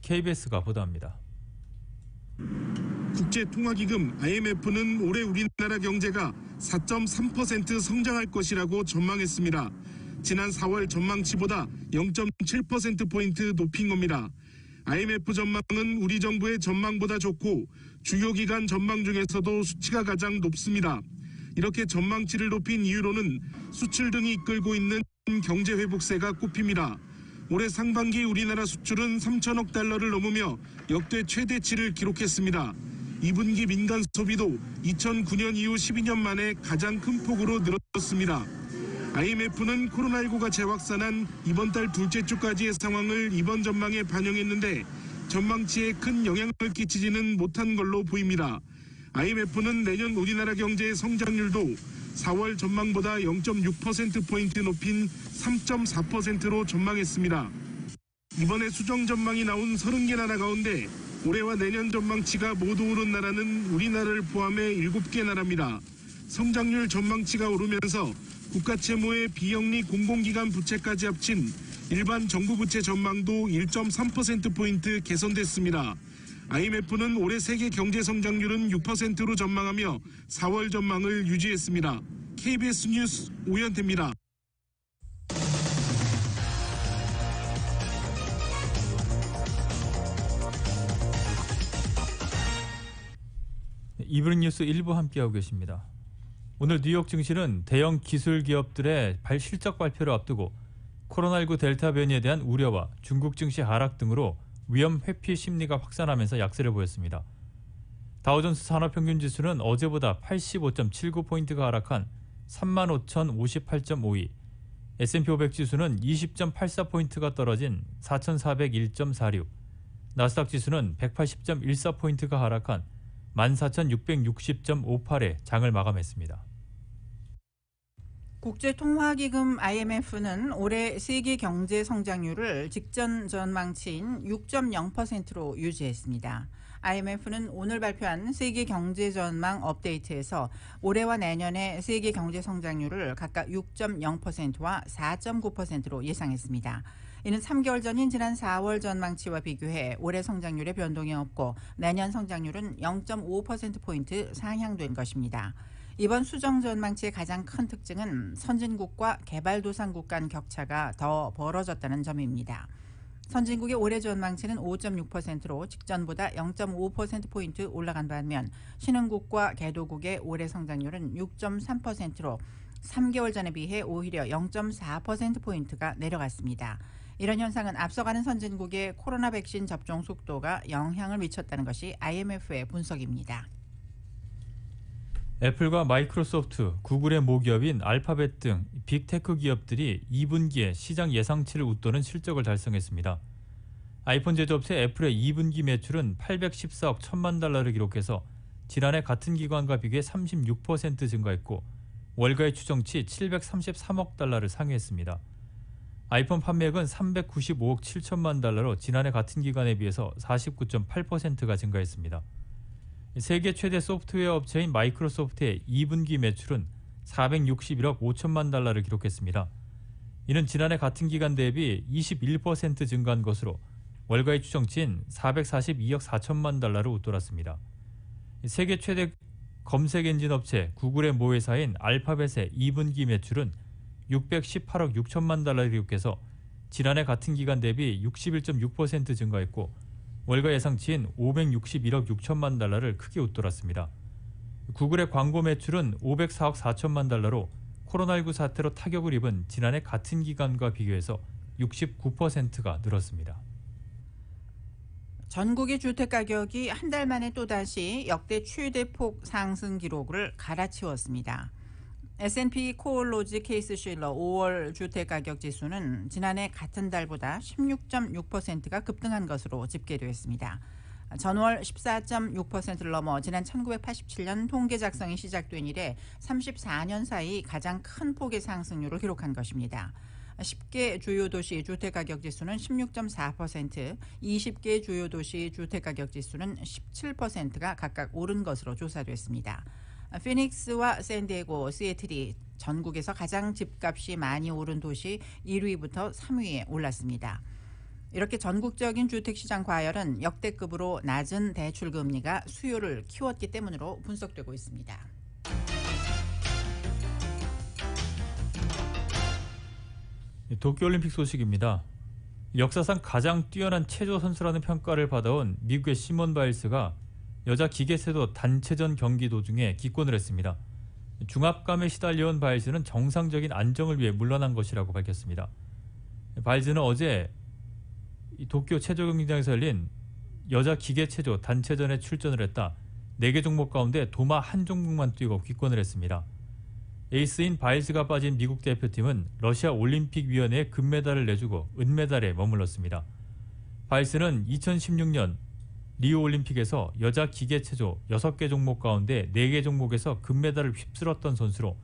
Speaker 2: KBS가 보도합니다.
Speaker 20: 국제통화기금 IMF는 올해 우리나라 경제가 4.3% 성장할 것이라고 전망했습니다. 지난 4월 전망치보다 0.7%포인트 높인 겁니다. IMF 전망은 우리 정부의 전망보다 좋고 주요 기관 전망 중에서도 수치가 가장 높습니다. 이렇게 전망치를 높인 이유로는 수출 등이 이끌고 있는 경제 회복세가 꼽힙니다. 올해 상반기 우리나라 수출은 3천억 달러를 넘으며 역대 최대치를 기록했습니다. 2분기 민간 소비도 2009년 이후 12년 만에 가장 큰 폭으로 늘었습니다. IMF는 코로나19가 재확산한 이번 달 둘째 주까지의 상황을 이번 전망에 반영했는데 전망치에 큰 영향을 끼치지는 못한 걸로 보입니다. IMF는 내년 우리나라 경제의 성장률도 4월 전망보다 0.6%포인트 높인 3.4%로 전망했습니다. 이번에 수정 전망이 나온 30개 나라 가운데 올해와 내년 전망치가 모두 오른 나라는 우리나라를 포함해 7개 나라입니다. 성장률 전망치가 오르면서 국가채무의 비영리 공공기관 부채까지 합친 일반 정부 부채 전망도 1.3%포인트 개선됐습니다. IMF는 올해 세계 경제 성장률은 6%로 전망하며 4월 전망을 유지했습니다. KBS 뉴스 오현태입니다.
Speaker 2: 이브닝 뉴스 1부 함께하고 계십니다. 오늘 뉴욕 증시는 대형 기술 기업들의 실적 발표를 앞두고 코로나19 델타 변이에 대한 우려와 중국 증시 하락 등으로 위험 회피 심리가 확산하면서 약세를 보였습니다. 다우존스 산업평균지수는 어제보다 85.79포인트가 하락한 35,058.52, S&P 500 지수는 20.84포인트가 떨어진 4,401.46, 나스닥 지수는 180.14포인트가 하락한 14,660.58에 장을 마감했습니다.
Speaker 3: 국제통화기금 IMF는 올해 세계 경제 성장률을 직전 전망치인 6.0%로 유지했습니다. IMF는 오늘 발표한 세계 경제 전망 업데이트에서 올해와 내년의 세계 경제 성장률을 각각 6.0%와 4.9%로 예상했습니다. 이는 3개월 전인 지난 4월 전망치와 비교해 올해 성장률에 변동이 없고 내년 성장률은 0.5%포인트 상향된 것입니다. 이번 수정 전망치의 가장 큰 특징은 선진국과 개발도상국 간 격차가 더 벌어졌다는 점입니다. 선진국의 올해 전망치는 5.6%로 직전보다 0.5%포인트 올라간 반면 신흥국과 개도국의 올해 성장률은 6.3%로 3개월 전에 비해 오히려 0.4%포인트가 내려갔습니다. 이런 현상은 앞서가는 선진국의 코로나 백신 접종 속도가 영향을 미쳤다는 것이 IMF의 분석입니다.
Speaker 2: 애플과 마이크로소프트, 구글의 모기업인 알파벳 등 빅테크 기업들이 2분기에 시장 예상치를 웃도는 실적을 달성했습니다. 아이폰 제조업체 애플의 2분기 매출은 814억 1천만 달러를 기록해서 지난해 같은 기간과 비교해 36% 증가했고 월가의 추정치 733억 달러를 상회했습니다. 아이폰 판매액은 395억 7천만 달러로 지난해 같은 기간에 비해서 49.8%가 증가했습니다. 세계 최대 소프트웨어 업체인 마이크로소프트의 2분기 매출은 461억 5천만 달러를 기록했습니다. 이는 지난해 같은 기간 대비 21% 증가한 것으로 월가의 추정치인 442억 4천만 달러를 웃돌았습니다. 세계 최대 검색 엔진 업체 구글의 모회사인 알파벳의 2분기 매출은 618억 6천만 달러를 기록해서 지난해 같은 기간 대비 61.6% 증가했고 월가 예상치인 561억 6천만 달러를 크게 웃돌았습니다. 구글의 광고 매출은 504억 4천만 달러로 코로나19 사태로 타격을 입은 지난해 같은 기간과 비교해서 69%가 늘었습니다.
Speaker 3: 전국의 주택가격이 한 달 만에 또다시 역대 최대폭 상승 기록을 갈아치웠습니다. S&P 코올로지 케이스실러 5월 주택가격 지수는 지난해 같은 달보다 16.6%가 급등한 것으로 집계되었습니다. 전월 14.6%를 넘어 지난 1987년 통계 작성이 시작된 이래 34년 사이 가장 큰 폭의 상승률을 기록한 것입니다. 10개 주요 도시 주택가격 지수는 16.4%, 20개 주요 도시 주택가격 지수는 17%가 각각 오른 것으로 조사됐습니다. 피닉스와 샌디에고, 시애틀이 전국에서 가장 집값이 많이 오른 도시 1위부터 3위에 올랐습니다. 이렇게 전국적인 주택시장 과열은 역대급으로 낮은 대출금리가 수요를 키웠기 때문으로 분석되고 있습니다.
Speaker 2: 도쿄올림픽 소식입니다. 역사상 가장 뛰어난 체조 선수라는 평가를 받아온 미국의 시몬 바일스가 여자 기계체조 단체전 경기 도중에 기권을 했습니다. 중압감에 시달려온 바일스는 정상적인 안정을 위해 물러난 것이라고 밝혔습니다. 바일스는 어제 도쿄 체조 경기장에서 열린 여자 기계체조 단체전에 출전을 했다. 4개 종목 가운데 도마 한 종목만 뛰고 기권을 했습니다. 에이스인 바일스가 빠진 미국 대표팀은 러시아 올림픽위원회에 금메달을 내주고 은메달에 머물렀습니다. 바일스는 2016년 리우 올림픽에서 여자 기계체조 6개 종목 가운데 4개 종목에서 금메달을 휩쓸었던 선수로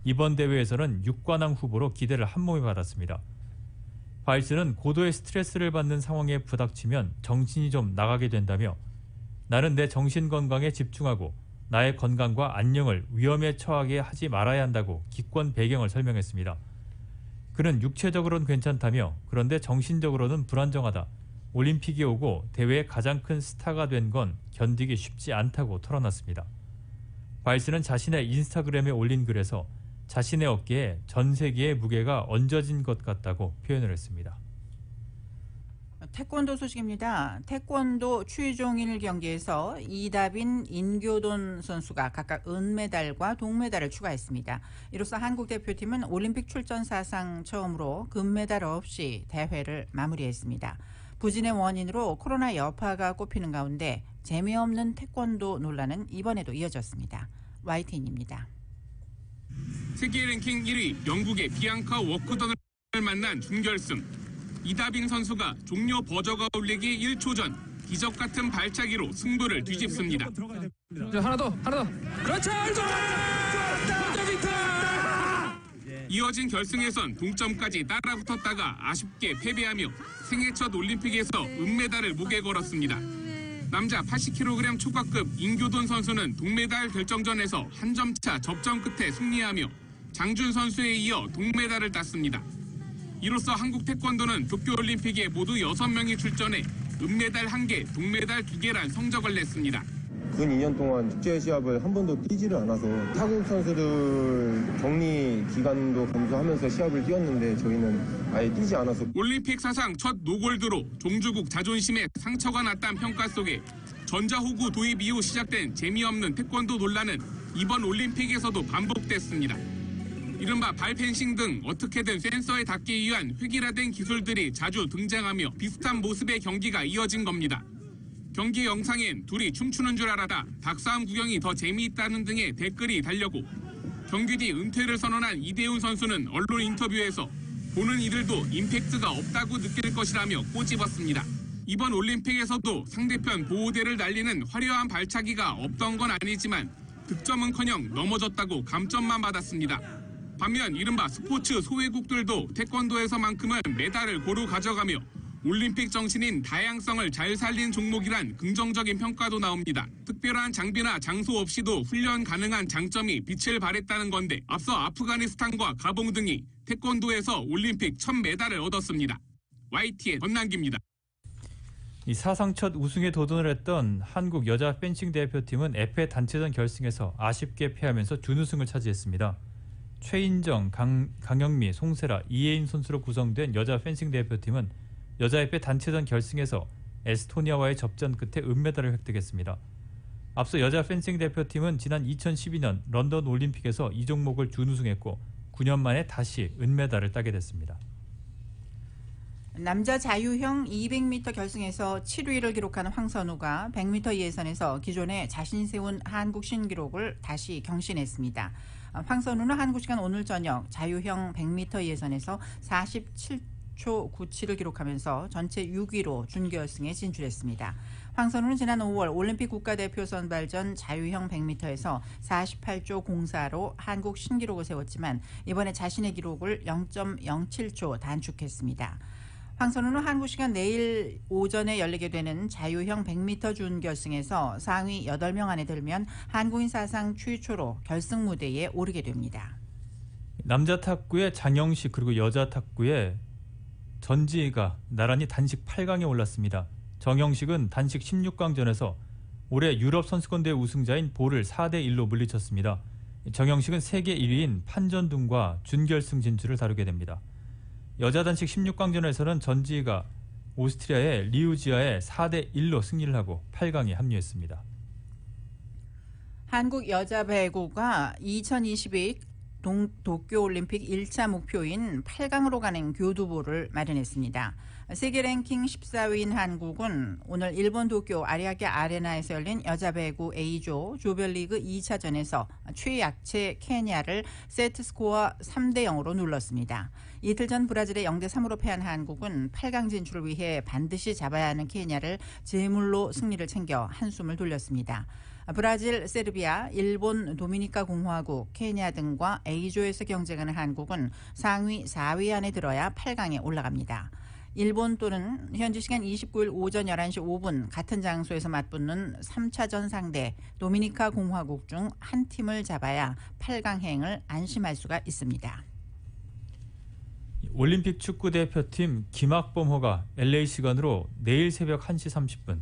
Speaker 2: 이번 대회에서는 6관왕 후보로 기대를 한몸에 받았습니다. 바일스는 고도의 스트레스를 받는 상황에 부닥치면 정신이 좀 나가게 된다며 나는 내 정신 건강에 집중하고 나의 건강과 안녕을 위험에 처하게 하지 말아야 한다고 기권 배경을 설명했습니다. 그는 육체적으로는 괜찮다며 그런데 정신적으로는 불안정하다. 올림픽에 오고 대회의 가장 큰 스타가 된 건 견디기 쉽지 않다고 털어놨습니다. 바일스는 자신의 인스타그램에 올린 글에서 자신의 어깨에 전 세계의 무게가 얹어진 것 같다고 표현을 했습니다.
Speaker 3: 태권도 소식입니다. 태권도 추종일 경기에서 이다빈, 인교돈 선수가 각각 은메달과 동메달을 추가했습니다. 이로써 한국 대표팀은 올림픽 출전 사상 처음으로 금메달 없이 대회를 마무리했습니다. 부진의 원인으로 코로나 여파가 꼽히는 가운데 재미없는 태권도 논란은 이번에도 이어졌습니다. YTN입니다.
Speaker 21: 세계 랭킹 1위 영국의 비앙카 워크던을 만난 준결승. 이다빈 선수가 종료 버저가 울리기 1초 전 기적 같은 발차기로 승부를 뒤집습니다.
Speaker 22: 하나 더. 그렇죠.
Speaker 21: 이어진 결승에선 동점까지 따라붙었다가 아쉽게 패배하며 생애 첫 올림픽에서 은메달을 목에 걸었습니다. 남자 80kg 초과급 임교돈 선수는 동메달 결정전에서 한 점 차 접전 끝에 승리하며 장준 선수에 이어 동메달을 땄습니다. 이로써 한국 태권도는 도쿄올림픽에 모두 6명이 출전해 은메달 1개, 동메달 2개란 성적을 냈습니다.
Speaker 1: 근 2년 동안 국제 시합을 한 번도 뛰지를 않아서 타국 선수들 격리 기간도 감수하면서 시합을 뛰었는데 저희는 아예 뛰지 않아서
Speaker 21: 올림픽 사상 첫 노골드로 종주국 자존심에 상처가 났다는 평가 속에 전자호구 도입 이후 시작된 재미없는 태권도 논란은 이번 올림픽에서도 반복됐습니다. 이른바 발펜싱 등 어떻게든 센서에 닿기 위한 획일화된 기술들이 자주 등장하며 비슷한 모습의 경기가 이어진 겁니다. 경기 영상엔 둘이 춤추는 줄 알았다, 닭싸움 구경이 더 재미있다는 등의 댓글이 달렸고 경기 뒤 은퇴를 선언한 이대훈 선수는 언론 인터뷰에서 보는 이들도 임팩트가 없다고 느낄 것이라며 꼬집었습니다. 이번 올림픽에서도 상대편 보호대를 날리는 화려한 발차기가 없던 건 아니지만 득점은커녕 넘어졌다고 감점만 받았습니다. 반면 이른바 스포츠 소외국들도 태권도에서만큼은 메달을 고루 가져가며 올림픽 정신인 다양성을 잘 살린 종목이란 긍정적인 평가도 나옵니다. 특별한 장비나 장소 없이도 훈련 가능한 장점이 빛을 발했다는 건데 앞서 아프가니스탄과 가봉 등이 태권도에서 올림픽 첫 메달을 얻었습니다. YTN 권남기입니다.
Speaker 2: 이 사상 첫 우승에 도전을 했던 한국 여자 펜싱 대표팀은 에페 단체전 결승에서 아쉽게 패하면서 준우승을 차지했습니다. 최인정, 강영미, 송세라, 이혜인 선수로 구성된 여자 펜싱 대표팀은 여자 에페 단체전 결승에서 에스토니아와의 접전 끝에 은메달을 획득했습니다. 앞서 여자 펜싱 대표팀은 지난 2012년 런던 올림픽에서 이 종목을 준우승했고 9년 만에 다시 은메달을 따게 됐습니다.
Speaker 3: 남자 자유형 200m 결승에서 7위를 기록한 황선우가 100m 예선에서 기존에 자신이 세운 한국 신기록을 다시 경신했습니다. 황선우는 한국 시간 오늘 저녁 자유형 100m 예선에서 47초 97을 기록하면서 전체 6위로 준결승에 진출했습니다. 황선우는 지난 5월 올림픽 국가대표 선발전 자유형 100m에서 48초 04로 한국 신기록을 세웠지만 이번에 자신의 기록을 0.07초 단축했습니다. 황선우는 한국 시간 내일 오전에 열리게 되는 자유형 100m 준결승에서 상위 8명 안에 들면 한국인 사상 최초로 결승 무대에 오르게 됩니다.
Speaker 2: 남자 탁구의 장영식 그리고 여자 탁구의 전지희가 나란히 단식 8강에 올랐습니다. 정영식은 단식 16강전에서 올해 유럽 선수권대회 우승자인 보를 4대1로 물리쳤습니다. 정영식은 세계 1위인 판전둥과 준결승 진출을 다루게 됩니다. 여자 단식 16강전에서는 전지희가 오스트리아의 리우지아에 4대1로 승리를 하고 8강에 합류했습니다.
Speaker 3: 한국 여자 배구가 2022 도쿄올림픽 1차 목표인 8강으로 가는 교두보를 마련했습니다. 세계 랭킹 14위인 한국은 오늘 일본 도쿄 아리아게 아레나에서 열린 여자 배구 A조 조별리그 2차전에서 최약체 케냐를 세트스코어 3대0으로 눌렀습니다. 이틀 전 브라질에 0대3으로 패한 한국은 8강 진출을 위해 반드시 잡아야 하는 케냐를 제물로 승리를 챙겨 한숨을 돌렸습니다. 브라질, 세르비아, 일본, 도미니카 공화국, 케냐 등과 A조에서 경쟁하는 한국은 상위 4위 안에 들어야 8강에 올라갑니다. 일본 또는 현지 시간 29일 오전 11시 5분 같은 장소에서 맞붙는 3차전 상대 도미니카 공화국 중 한 팀을 잡아야 8강행을 안심할 수가 있습니다.
Speaker 2: 올림픽 축구 대표팀 김학범호가 LA 시간으로 내일 새벽 1시 30분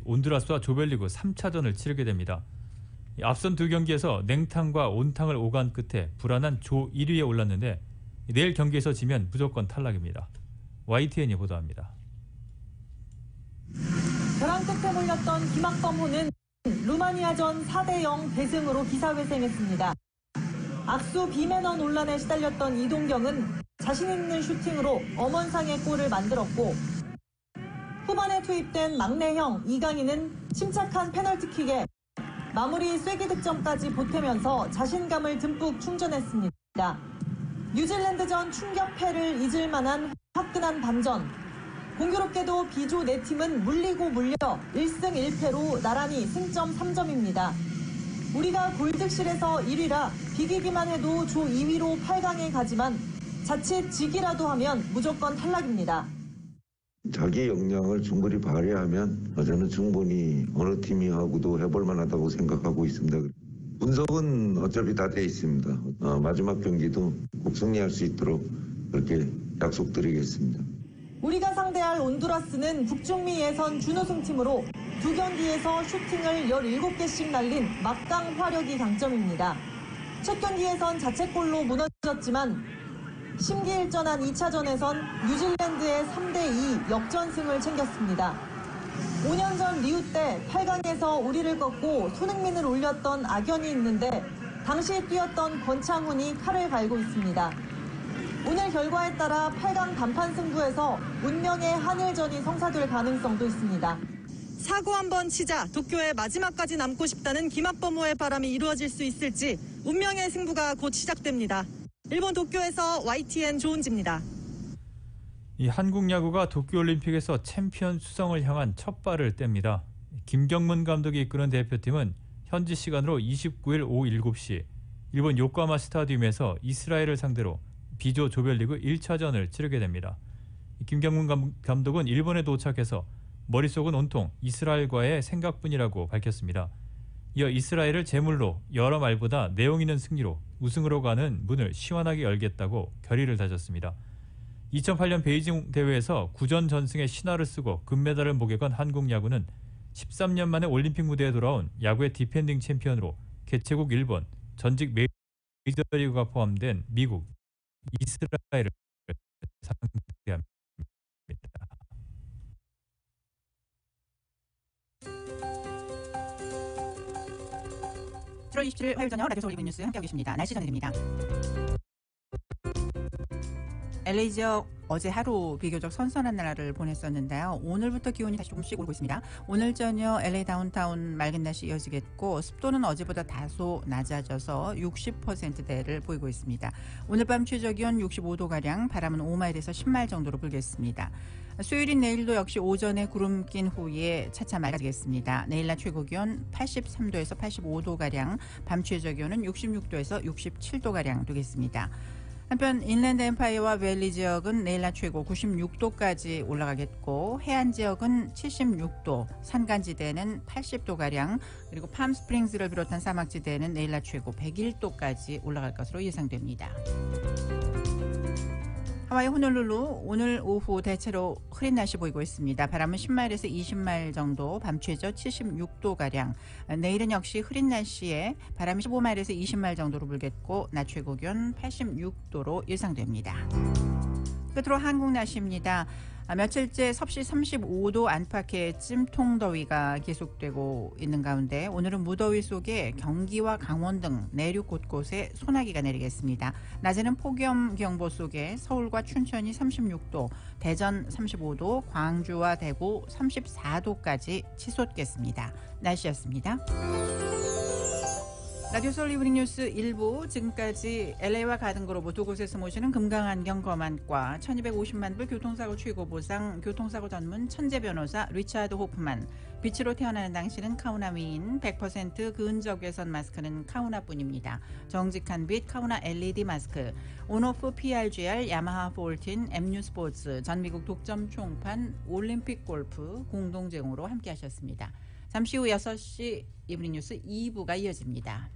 Speaker 2: 온두라스와 조별리그 3차전을 치르게 됩니다. 앞선 두 경기에서 냉탕과 온탕을 오간 끝에 불안한 조 1위에 올랐는데 내일 경기에서 지면 무조건 탈락입니다. YTN이 보도합니다.
Speaker 13: 벼랑 끝에 몰렸던 김학범호는 루마니아전 4대0 대승으로 기사회생했습니다. 악수 비매너 논란에 시달렸던 이동경은 자신 있는 슈팅으로 엄원상의 골을 만들었고 후반에 투입된 막내형 이강인은 침착한 페널티킥에 마무리 쐐기 득점까지 보태면서 자신감을 듬뿍 충전했습니다. 뉴질랜드전 충격패를 잊을 만한 화끈한 반전. 공교롭게도 B조 4팀은 물리고 물려 1승 1패로 나란히 승점 3점입니다.
Speaker 5: 우리가 골득실에서 1위라 비기기만 해도 조 2위로 8강에 가지만 자칫 지기라도 하면 무조건 탈락입니다.
Speaker 22: 자기 역량을 충분히 발휘하면 저는 충분히 어느 팀이하고도 해볼 만하다고 생각하고 있습니다. 분석은 어차피 다 돼 있습니다. 마지막 경기도 꼭 승리할 수 있도록 그렇게 약속드리겠습니다.
Speaker 5: 우리가 상대할 온두라스는 북중미 예선 준우승팀으로 두 경기에서 슈팅을 17개씩 날린 막강 화력이 강점입니다. 첫 경기에선 자책골로 무너졌지만 심기일전한 2차전에선 뉴질랜드의 3대2 역전승을 챙겼습니다. 5년 전 리우 때 8강에서 우리를 꺾고 손흥민을 올렸던 악연이 있는데 당시 뛰었던 권창훈이 칼을 갈고 있습니다. 오늘 결과에 따라 8강 단판 승부에서 운명의 한일전이 성사될 가능성도 있습니다. 사고 한번 치자 도쿄에 마지막까지 남고 싶다는 김학범호의 바람이 이루어질 수 있을지 운명의 승부가 곧 시작됩니다. 일본 도쿄에서 YTN 조은지입니다.
Speaker 2: 이 한국 야구가 도쿄올림픽에서 챔피언 수성을 향한 첫 발을 뗍니다. 김경문 감독이 이끄는 대표팀은 현지 시간으로 29일 오후 7시 일본 요코하마 스타디움에서 이스라엘을 상대로 B조 조별리그 1차전을 치르게 됩니다. 김경문 감독은 일본에 도착해서 머릿속은 온통 이스라엘과의 생각뿐이라고 밝혔습니다. 이어 이스라엘을 제물로 여러 말보다 내용 있는 승리로 우승으로 가는 문을 시원하게 열겠다고 결의를 다졌습니다. 2008년 베이징 대회에서 9전 전승의 신화를 쓰고 금메달을 목에 건 한국 야구는 13년 만에 올림픽 무대에 돌아온 야구의 디펜딩 챔피언으로 개최국 일본, 전직 메이저리그가 포함된 미국, 이스라엘을 상대합니다.
Speaker 3: 7월 27일 화요일 저녁 라디오 서울 이브닝 뉴스 함께하고 계십니다. 날씨 전해드립니다. LA 지역 어제 하루 비교적 선선한 날을 보냈었는데요. 오늘부터 기온이 다시 조금씩 오르고 있습니다. 오늘 저녁 LA 다운타운 맑은 날씨 이어지겠고 습도는 어제보다 다소 낮아져서 60%대를 보이고 있습니다. 오늘 밤 최저기온 65도가량, 바람은 5마일에서 10마일 정도로 불겠습니다. 수요일인 내일도 역시 오전에 구름 낀 후에 차차 맑아지겠습니다. 내일 낮 최고기온 83도에서 85도가량, 밤 최저기온은 66도에서 67도가량 되겠습니다. 한편 인랜드 엠파이어와 밸리 지역은 내일 낮 최고 96도까지 올라가겠고 해안 지역은 76도, 산간지대는 80도가량, 그리고 팜스프링스를 비롯한 사막지대는 내일 낮 최고 101도까지 올라갈 것으로 예상됩니다. 하와이 호놀룰루 오늘 오후 대체로 흐린 날씨 보이고 있습니다. 바람은 10마일에서 20마일 정도, 밤 최저 76도가량. 내일은 역시 흐린 날씨에 바람이 15마일에서 20마일 정도로 불겠고 낮 최고 기온 86도로 예상됩니다. 끝으로 한국 날씨입니다. 며칠째 섭씨 35도 안팎의 찜통더위가 계속되고 있는 가운데 오늘은 무더위 속에 경기와 강원 등 내륙 곳곳에 소나기가 내리겠습니다. 낮에는 폭염경보 속에 서울과 춘천이 36도, 대전 35도, 광주와 대구 34도까지 치솟겠습니다. 날씨였습니다. 라디오 서울 이브닝 뉴스 1부, 지금까지 LA와 가든그로브 두 곳에서 모시는 금강안경 검안과 1250만 불 교통사고 최고보상 교통사고 전문 천재 변호사 리차드 호프만, 빛으로 태어나는 당신은 카우나 미인, 100% 근적 개선 마스크는 카우나뿐입니다. 정직한 빛 카우나 LED 마스크, 온오프 PRGR, 야마하 14, MU 스포츠, 전미국 독점 총판, 올림픽 골프 공동 제공으로 함께하셨습니다. 잠시 후 6시 이브닝 뉴스 2부가 이어집니다.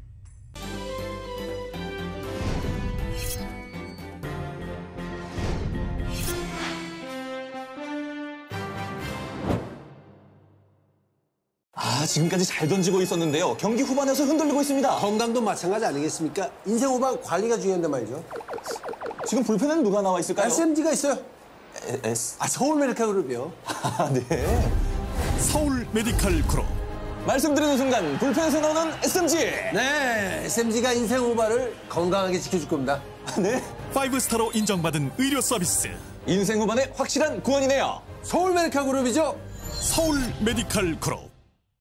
Speaker 23: 지금까지 잘 던지고 있었는데요. 경기 후반에서 흔들리고 있습니다.
Speaker 24: 건강도 마찬가지 아니겠습니까? 인생 후반 관리가 중요한데 말이죠.
Speaker 23: 지금 불펜에는 누가 나와 있을까요?
Speaker 24: SMG가 있어요. 서울 메디칼 그룹이요.
Speaker 23: 네.
Speaker 25: 서울 메디칼 그룹.
Speaker 23: 말씀드리는 순간 불펜에서 나오는 SMG.
Speaker 24: 네, SMG가 인생 후반을 건강하게 지켜줄 겁니다.
Speaker 23: 네.
Speaker 25: 5스타로 인정받은 의료 서비스.
Speaker 23: 인생 후반의 확실한 구원이네요.
Speaker 24: 서울 메디칼 그룹이죠.
Speaker 25: 서울 메디칼 그룹.